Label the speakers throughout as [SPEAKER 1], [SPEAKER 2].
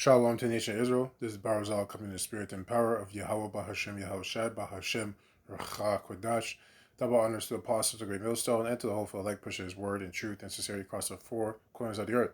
[SPEAKER 1] Shalom to the nation of Israel. This is Barazal coming in the spirit and power of Yahweh Bahashem Yahushai Bahashem Racha Kodash. Double honors to the apostles of the great millstone and to the whole for elect pushing his word in truth and sincerity across the four corners of the earth.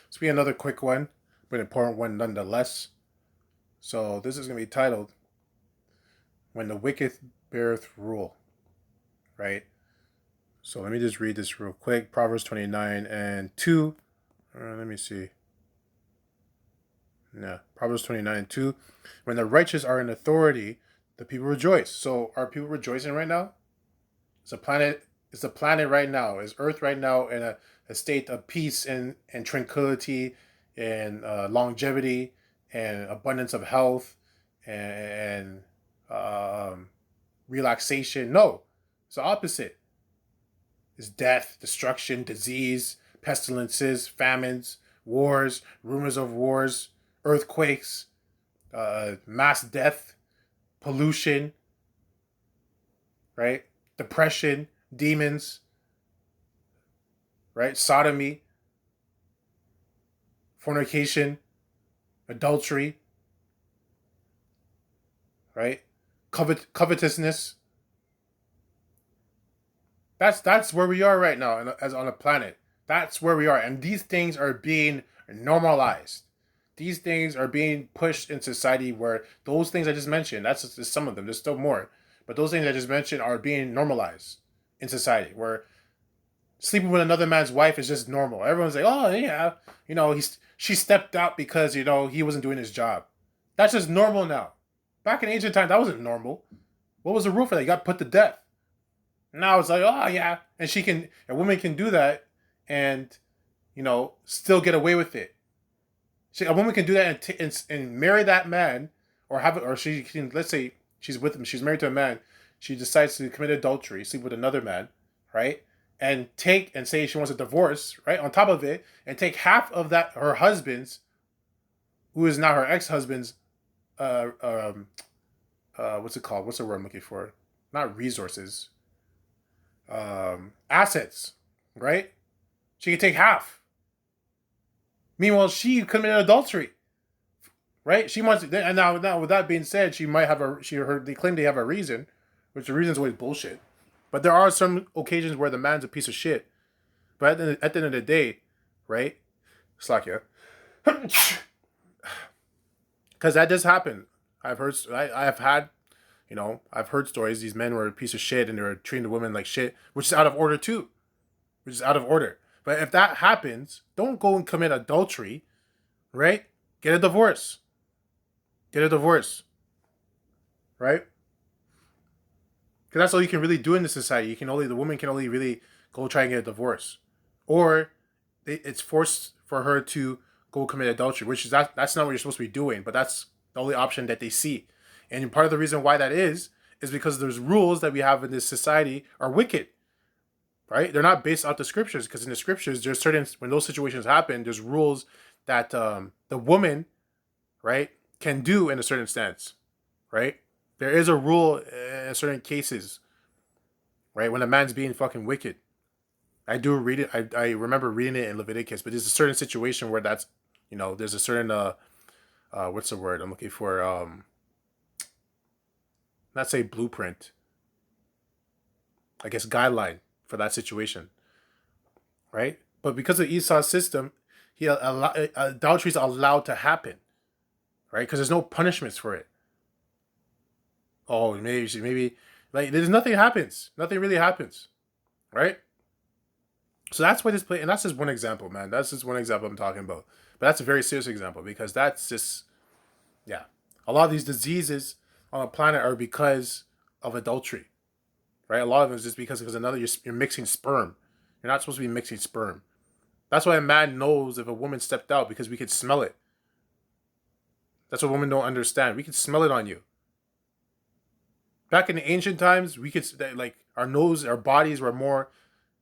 [SPEAKER 1] This will be another quick one, but an important one nonetheless. So this is going to be titled When the Wicked Beareth Rule. Right? So let me just read this real quick. Proverbs 29 and 2. Let me see. Yeah, Proverbs 29:2. When the righteous are in authority, the people rejoice. So are people rejoicing right now? Is the planet right now, is Earth right now in a state of peace and tranquility and longevity and abundance of health and relaxation? No, it's the opposite. It's death, destruction, disease, pestilences, famines, wars, rumors of wars, earthquakes, mass death, pollution, right? Depression, demons, right? Sodomy, fornication, adultery, right? Covetousness. That's where we are right now as on a planet. That's where we are, and these things are being normalized. These things are being pushed in society where those things I just mentioned, that's just some of them, there's still more. But those things I just mentioned are being normalized in society where sleeping with another man's wife is just normal. Everyone's like, oh yeah, she stepped out because, he wasn't doing his job. That's just normal now. Back in ancient times, that wasn't normal. What was the rule for that? You got put to death. Now it's like, oh yeah. And a woman can do that and, still get away with it. A woman can do that and marry that man, or she can, let's say she's with him, she's married to a man, she decides to commit adultery, sleep with another man, right? And say she wants a divorce, right? On top of it, and take half of that, her husband's, who is now her ex-husband's, what's it called? What's the word I'm looking for? Not resources, assets, right? She can take half. Meanwhile, she committed adultery, right? She wants, and now with that being said, she might have they claim they have a reason, which the reason is always bullshit. But there are some occasions where the man's a piece of shit. But at the end of the day, right? Slakia, because that does happen. I've heard stories. These men were a piece of shit and they were treating the women like shit, which is out of order too. Which is out of order. But if that happens, don't go and commit adultery, right? Get a divorce. Get a divorce, right? Because that's all you can really do in this society. The woman can only really go try and get a divorce, or it's forced for her to go commit adultery, which is that's not what you're supposed to be doing. But that's the only option that they see, and part of the reason why that is because there's rules that we have in this society are wicked. Right? They're not based off the scriptures, because in the scriptures, there's when those situations happen, there's rules that the woman, right, can do in a certain stance, right? There is a rule in certain cases, right, when a man's being fucking wicked. I do read it. I remember reading it in Leviticus, but there's a certain situation where that's, there's a certain, what's the word I'm looking for? Not say blueprint, I guess guideline for that situation, right? But because of Esau's system, adultery is allowed to happen, right? Because there's no punishments for it. Oh, maybe, like there's nothing happens. Nothing really happens, right? So that's why and that's just one example, man. That's just one example I'm talking about. But that's a very serious example, because that's just, yeah. A lot of these diseases on the planet are because of adultery. Right? A lot of it is just because you're mixing sperm. You're not supposed to be mixing sperm. That's why a man knows if a woman stepped out, because we could smell it. That's what women don't understand. We could smell it on you. Back in the ancient times, we could, like, our bodies were more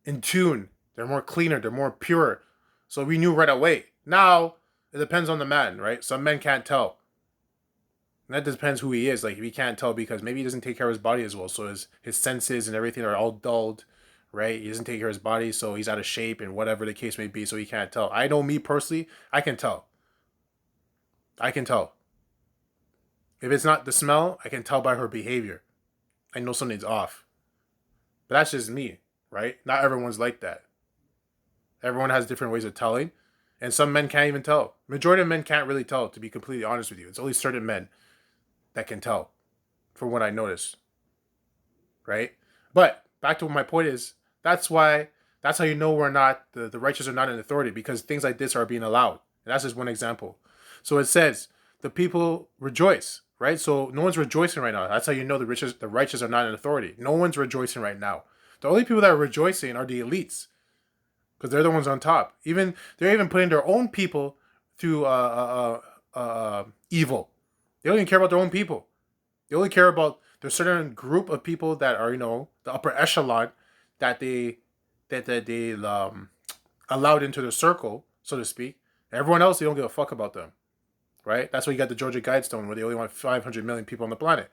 [SPEAKER 1] in tune. They're more cleaner. They're more pure. So we knew right away. Now, it depends on the man, right? Some men can't tell. And that depends who he is. Like, he can't tell because maybe he doesn't take care of his body as well. So his senses and everything are all dulled, right? He doesn't take care of his body, so he's out of shape and whatever the case may be, so he can't tell. I know me personally, I can tell. I can tell. If it's not the smell, I can tell by her behavior. I know something's off. But that's just me, right? Not everyone's like that. Everyone has different ways of telling. And some men can't even tell. Majority of men can't really tell, to be completely honest with you. It's only certain men that can tell, from what I notice, right? But back to what my point is, that's how you know we're not, the righteous are not in authority, because things like this are being allowed. And that's just one example. So it says, the people rejoice, right? So no one's rejoicing right now. That's how you know the righteous are not in authority. No one's rejoicing right now. The only people that are rejoicing are the elites, because they're the ones on top. They're even putting their own people through evil. They don't even care about their own people. They only care about there's certain group of people that are, the upper echelon, that they allowed into their circle, so to speak. Everyone else, they don't give a fuck about them, right? That's why you got the Georgia Guidestone, where they only want 500 million people on the planet.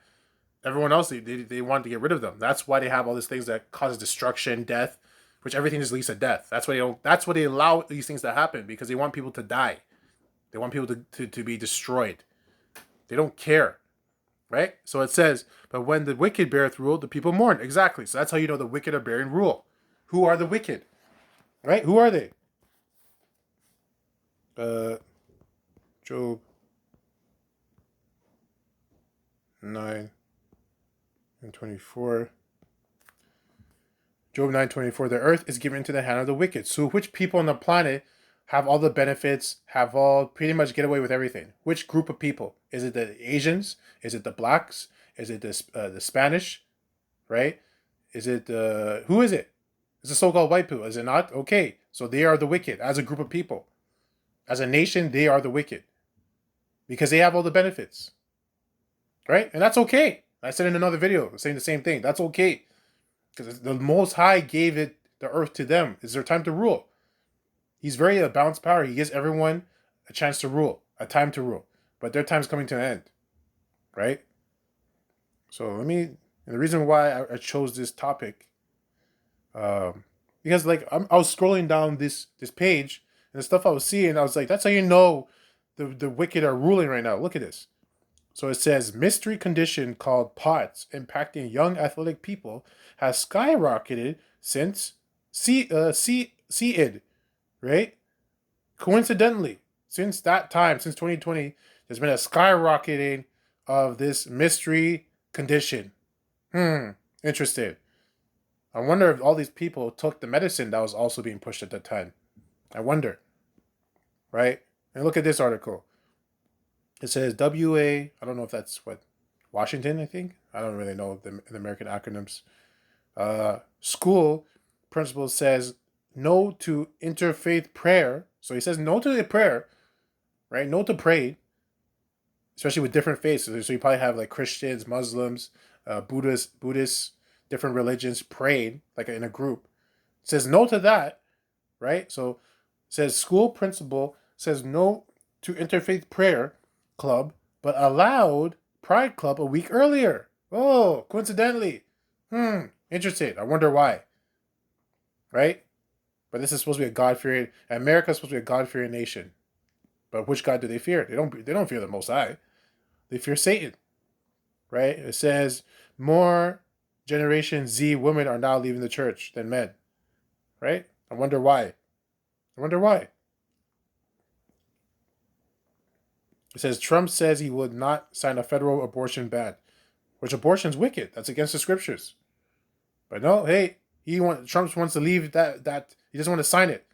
[SPEAKER 1] Everyone else, they want to get rid of them. That's why they have all these things that causes destruction, death, which everything just leads to death. That's why they don't. That's why they allow these things to happen, because they want people to die. They want people to be destroyed. They don't care, right? So it says, but when the wicked beareth rule, the people mourn. Exactly. So that's how you know the wicked are bearing rule. Who are the wicked? Right? Who are they? Job 9:24. Job 9:24. The earth is given into the hand of the wicked. So which people on the planet have all the benefits, have all pretty much get away with everything? Which group of people? Is it the Asians? Is it the blacks? Is it the Spanish? Right? Is it who is it? It's the so-called white people. Is it not? Okay, so they are the wicked as a group of people. As a nation, they are the wicked because they have all the benefits, right? And that's okay. I said in another video saying the same thing. That's okay because the Most High gave the earth to them. It's their time to rule. He's very a balanced power. He gives everyone a chance to rule, a time to rule, but their time's coming to an end, right? So and the reason why I chose this topic, because like I was scrolling down this page and the stuff I was seeing, I was like, that's how you know the wicked are ruling right now. Look at this. So it says, mystery condition called POTS impacting young athletic people has skyrocketed since CID, right? Coincidentally, since that time, since 2020, there's been a skyrocketing of this mystery condition. Interesting. I wonder if all these people took the medicine that was also being pushed at that time. I wonder. Right? And look at this article. It says WA, I don't know if that's what, Washington, I think? I don't really know the American acronyms. School principal says no to interfaith prayer. So he says no to the prayer, right? No to pray, especially with different faiths. So you probably have like Christians, Muslims, Buddhists, different religions praying like in a group. It says no to that, right? So it says school principal says no to interfaith prayer club, but allowed pride club a week earlier. Oh, coincidentally. Interesting. I wonder why. Right? But this is supposed to be a God-fearing. America is supposed to be a God-fearing nation. But which God do they fear? They don't fear the Most High. They fear Satan. Right? It says more Generation Z women are now leaving the church than men. Right? I wonder why. It says Trump says he would not sign a federal abortion ban, which abortion's wicked. That's against the scriptures. But no, hey, Trump wants to leave that he doesn't want to sign it.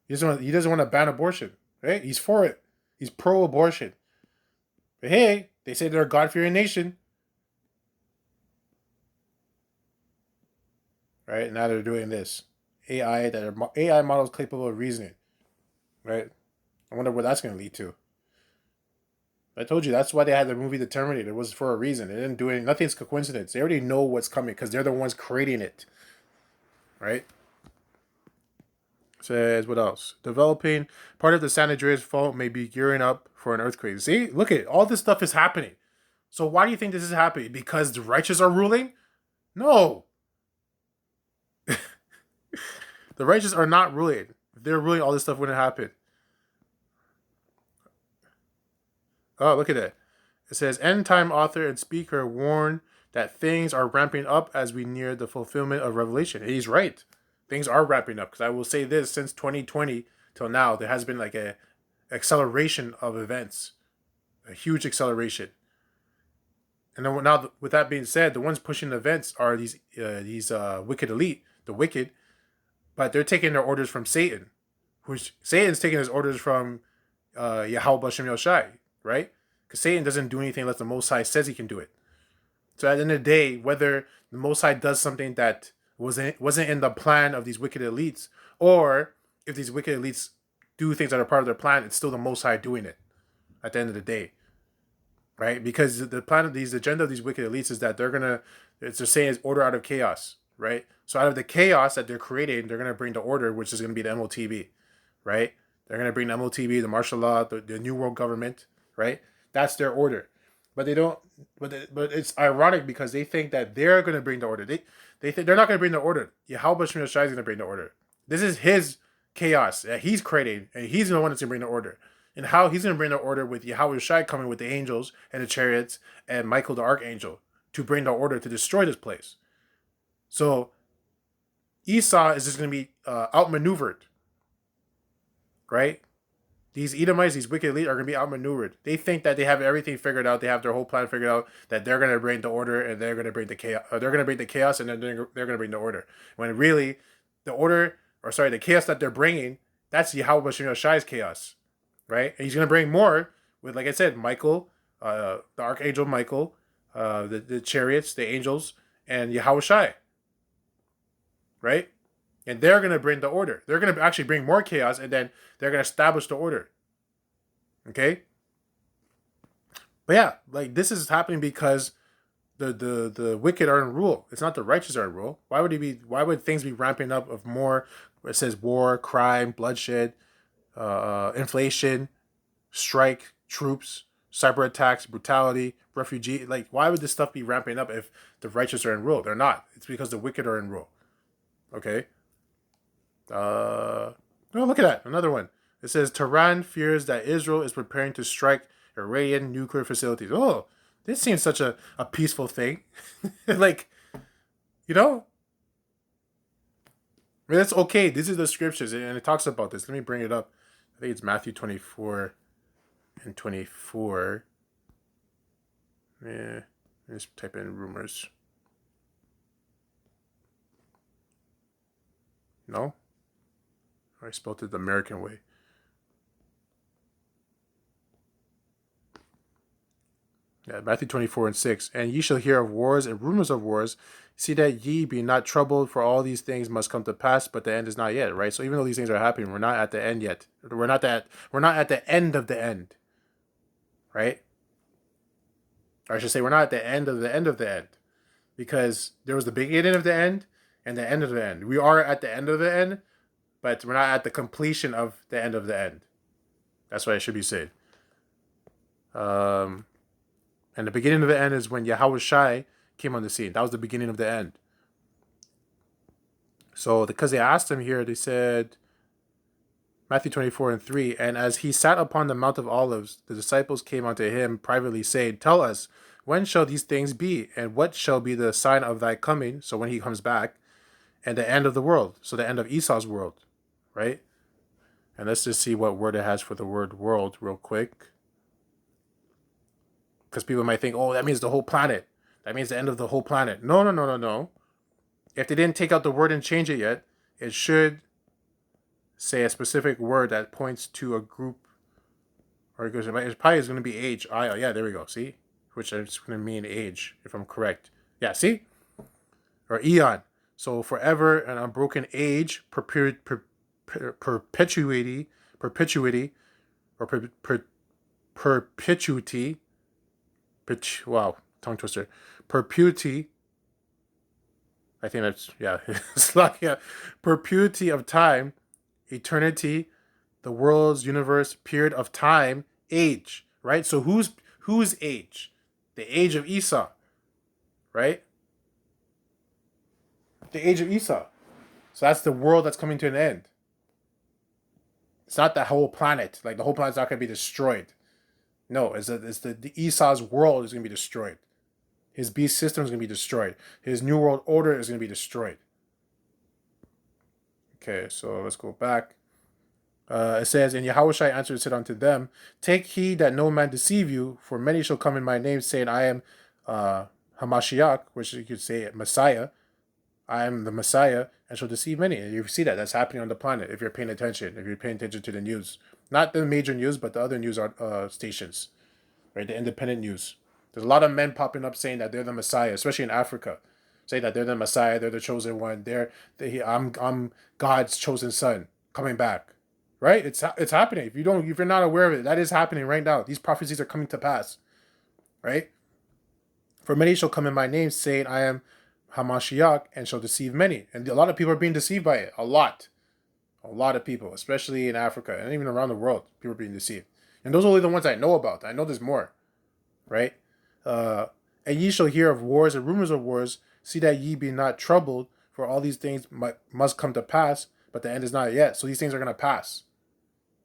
[SPEAKER 1] He doesn't want to ban abortion. Right? He's for it. He's pro-abortion. But hey, they say they're a God-fearing nation. Right? Now they're doing this. AI models capable of reasoning. Right? I wonder where that's going to lead to. I told you that's why they had the movie The Terminator. It was for a reason. They didn't do it. Nothing's a coincidence. They already know what's coming because they're the ones creating it. Right? Says what else? Developing part of the San Andreas fault may be gearing up for an earthquake. See, look at it. All this stuff is happening. So why do you think this is happening? Because the righteous are ruling? No. The righteous are not ruling. If they're ruling, all this stuff wouldn't happen. Oh, look at it. It says, end time author and speaker warn that things are ramping up as we near the fulfillment of Revelation. And he's right. Things are ramping up. Because I will say this, since 2020 till now, there has been like a acceleration of events, a huge acceleration. And then now, with that being said, the ones pushing the events are these wicked elite, the wicked, but they're taking their orders from Satan, which Satan's taking his orders from Yahweh Bashem Yoshai, right? Because Satan doesn't do anything unless the Most High says he can do it. So at the end of the day, whether the Most High does something that wasn't in the plan of these wicked elites, or if these wicked elites do things that are part of their plan, it's still the Most High doing it. At the end of the day, right? Because the plan of these agenda of these wicked elites is that they're saying is order out of chaos, right? So out of the chaos that they're creating, they're gonna bring the order, which is gonna be the MOTB, right? They're gonna bring the MOTB, the martial law, the new world government, right? That's their order, but they don't. But it's ironic because they think that they're gonna bring the order. They think they're not gonna bring the order. Yahweh Shai is gonna bring the order. This is his chaos that he's creating, and he's the one that's gonna bring the order. And how he's going to bring the order with Yahweh Shai coming with the angels and the chariots and Michael the archangel to bring the order to destroy this place. So Esau is just going to be outmaneuvered, right? These Edomites, these wicked elite, are going to be outmaneuvered. They think that they have everything figured out. They have their whole plan figured out. That they're going to bring the order and they're going to bring the chaos. They're going to bring the chaos and then they're going to bring the order. When really, the chaos that they're bringing, that's Yahweh Shai's chaos. Right? And he's going to bring more with, like I said, Michael, the Archangel Michael, the chariots, the angels, and Yahweh Shai. Right? And they're going to bring the order. They're going to actually bring more chaos, and then they're going to establish the order. Okay? But yeah, like this is happening because the wicked are in rule. It's not the righteous are in rule. Why would things be ramping up of more? It says war, crime, bloodshed, inflation, strike, troops, cyber attacks, brutality, refugee. Like, why would this stuff be ramping up if the righteous are in rule? They're not. It's because the wicked are in rule. Okay. Oh, look at that. Another one. It says Tehran fears that Israel is preparing to strike Iranian nuclear facilities. Oh, this seems such a peaceful thing. Like, you know, I mean, that's okay. These are the scriptures, and it talks about this. Let me bring it up. I think it's Matthew 24 and 24. Yeah, let's type in rumors. No? I spelled it the American way. Yeah, Matthew 24 and 6. And ye shall hear of wars and rumors of wars. See that ye be not troubled, for all these things must come to pass, but the end is not yet, right? So even though these things are happening, we're not at the end yet. We're not at the end of the end. Right? Or I should say we're not at the end of the end of the end. Because there was the beginning of the end and the end of the end. We are at the end of the end, but we're not at the completion of the end of the end. That's what I should be saying. And the beginning of the end is when Yahweh Shai came on the scene. That was the beginning of the end. So because they asked him here, they said, Matthew 24 and 3, and as he sat upon the Mount of Olives, the disciples came unto him privately, saying, tell us, when shall these things be? And what shall be the sign of thy coming? So when he comes back, and the end of the world. So the end of Esau's world, right? And let's just see what word it has for the word world real quick. Because people might think, oh, that means the whole planet. That means the end of the whole planet. No. If they didn't take out the word and change it yet, it should say a specific word that points to a group. Or it probably is going to be age. Yeah, there we go. See? Which is going to mean age, if I'm correct. Yeah, see? Or eon. So forever, an unbroken age, perpetuity, or perpetuity. Wow, tongue twister. Perpetuity. I think that's, yeah. It's like, yeah. Perpetuity of time, eternity, the world's universe, period of time, age, right? So whose age? The age of Esau, right? The age of Esau. So that's the world that's coming to an end. It's not the whole planet. Like, the whole planet's not going to be destroyed. No, it's the Esau's world is going to be destroyed. His beast system is going to be destroyed. His new world order is going to be destroyed. Okay, so let's go back. It says, and Yahushua answered and said unto them, take heed that no man deceive you, for many shall come in my name, saying, I am Hamashiach, which you could say Messiah. I am the Messiah, and shall deceive many. And you see that. That's happening on the planet if you're paying attention. If you're paying attention to the news. Not the major news, but the other news stations. Right? The independent news. There's a lot of men popping up saying that they're the Messiah, especially in Africa. Say that they're the Messiah, they're the chosen one. I'm God's chosen son coming back. Right? It's happening. If you're not aware of it, that is happening right now. These prophecies are coming to pass. Right? For many shall come in my name, saying, I am Hamashiach, and shall deceive many. And a lot of people are being deceived by it. A lot. A lot of people, especially in Africa and even around the world, people are being deceived. And those are only the ones I know about. I know there's more. Right? And ye shall hear of wars and rumors of wars. See that ye be not troubled, for all these things must come to pass, but the end is not yet. So these things are going to pass.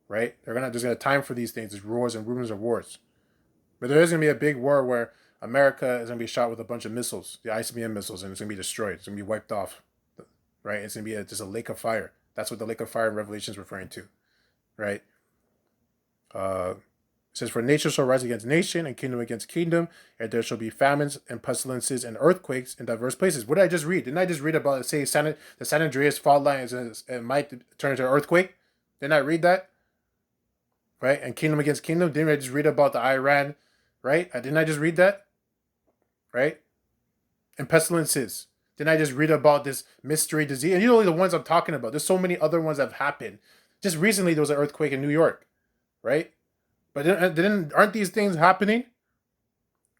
[SPEAKER 1] Right? There's going to time for these things, these wars and rumors of wars. But there is going to be a big war where America is going to be shot with a bunch of missiles, the ICBM missiles, and it's going to be destroyed. It's going to be wiped off. Right? It's going to be just a lake of fire. That's what the lake of fire in Revelation is referring to. Right? It says, for nation shall rise against nation, and kingdom against kingdom, and there shall be famines and pestilences and earthquakes in diverse places. What did I just read? Didn't I just read about, say, the San Andreas fault lines and might turn into an earthquake? Didn't I read that? Right? And kingdom against kingdom. Didn't I just read about the Iran? Right? Didn't I just read that? Right? And pestilences. Didn't I just read about this mystery disease? And you know the ones I'm talking about. There's so many other ones that have happened. Just recently, there was an earthquake in New York. Right? But aren't these things happening?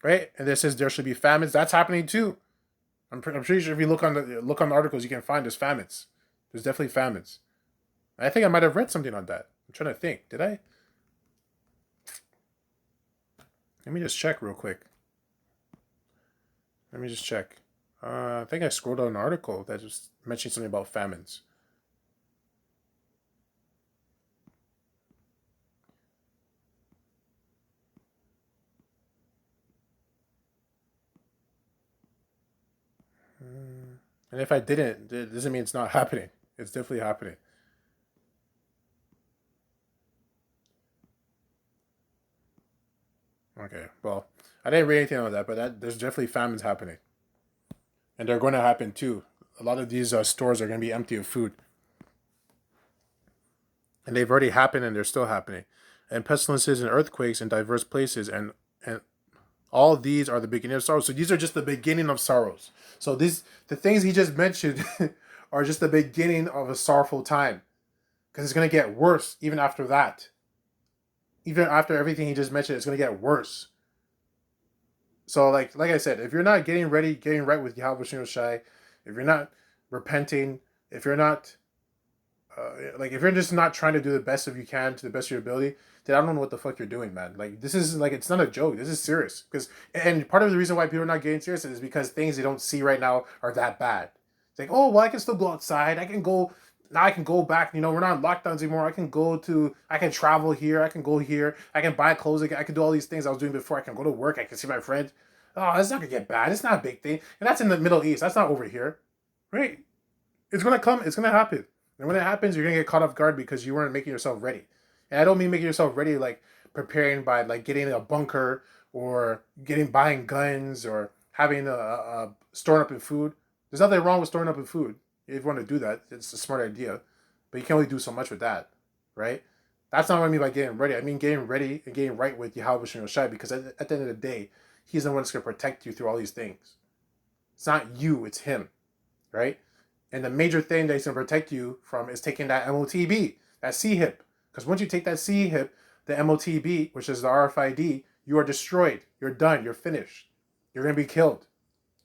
[SPEAKER 1] Right? And it says there should be famines. That's happening too. I'm pretty sure if you look on the articles, you can find there's famines. There's definitely famines. I think I might have read something on that. I'm trying to think. Did I? Let me just check real quick. Let me just check. I think I scrolled on an article that just mentioned something about famines. And if I didn't, it doesn't mean it's not happening. It's definitely happening. Okay, well, I didn't read anything on that, but there's definitely famines happening. And they're going to happen too. A lot of these stores are going to be empty of food. And they've already happened and they're still happening. And pestilences and earthquakes in diverse places. And all of these are the beginning of sorrows. So these are just the beginning of sorrows. So the things he just mentioned are just the beginning of a sorrowful time. Because it's going to get worse even after that. Even after everything he just mentioned, it's going to get worse. So like I said, if you're not getting right with Yahweh Shai, if you're not repenting, if you're not if you're just not trying to do the best of you can to the best of your ability, then I don't know what the fuck you're doing, man. Like this is it's not a joke. This is serious. And part of the reason why people are not getting serious is because things they don't see right now are that bad. It's like, oh well, I can still go outside. I can go now. I can go back. You know, we're not in lockdowns anymore. I can travel here. I can go here. I can buy clothes. I can do all these things I was doing before. I can go to work. I can see my friends. Oh, it's not gonna get bad. It's not a big thing. And that's in the Middle East. That's not over here, right? It's gonna come. It's gonna happen. And when it happens, you're gonna get caught off guard because you weren't making yourself ready. And I don't mean making yourself ready like preparing by like getting a bunker or buying guns or having storing up in food. There's nothing wrong with storing up in food. If you want to do that, it's a smart idea. But you can only do so much with that, right? That's not what I mean by getting ready. I mean getting ready and getting right with Yahweh Shai because at the end of the day, he's the one that's going to protect you through all these things. It's not you, it's him, right? And the major thing that he's going to protect you from is taking that MOTB, that C-hip. Because once you take that C-hip, the MOTB, which is the RFID, you are destroyed. You're done. You're finished. You're going to be killed.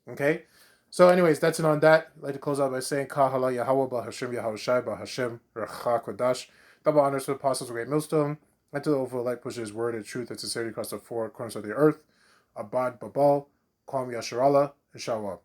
[SPEAKER 1] Okay? So anyways, that's it on that. I'd like to close out by saying, Kahala Yahweh Bahashim Yahushai Bahashim Recha Kodash. Double honors to the apostles of Great Millstone. And to the overall light pushes his word and truth and sincerity across the four corners of the earth. Abad Babal, Kwam Yasharallah, and Shalom.